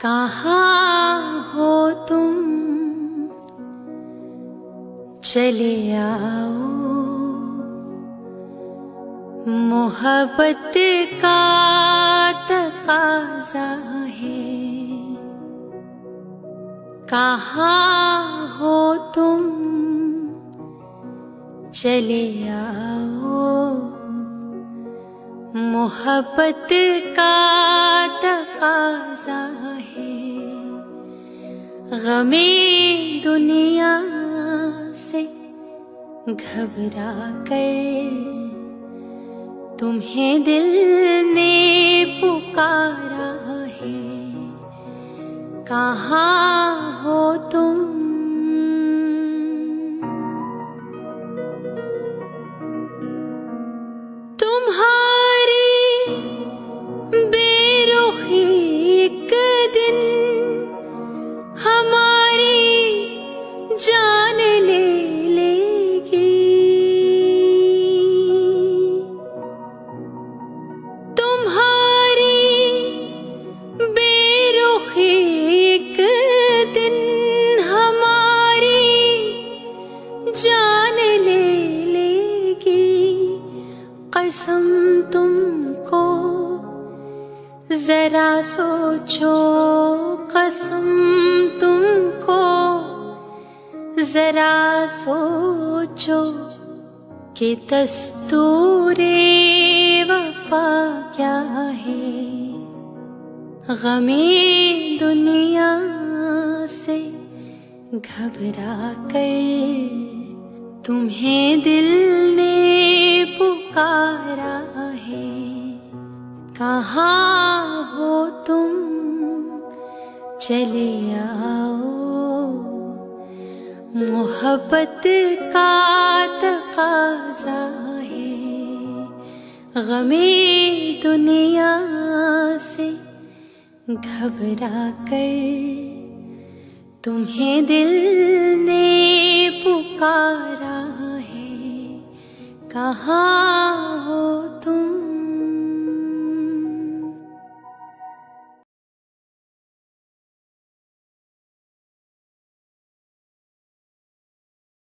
कहाँ हो तुम, चले आओ। मोहब्बत का तकाज़ा है। कहाँ हो तुम, चले आओ। मोहब्बत का तकाज़ा है। गमे दुनिया से घबरा कर तुम्हें दिल ने पुकारा है। कहाँ हो तुम, तुम्हारी बेरुखी एक दिन हमारी जान ले लेगी। तुम्हारी बेरुखी एक दिन हमारी जान ले लेगी। कसम तुमको जरा सोचो, कसम तुमको जरा सोचो कि दस्तूरे वफा क्या है। गमे दुनिया से घबरा कर तुम्हें दिल ने पुकारा है। कहाँ हो तुम, चले आओ। मोहब्बत का तकाज़ा है। गमे दुनिया से घबरा कर तुम्हें दिल ने पुकारा है। कहाँ हो तुम।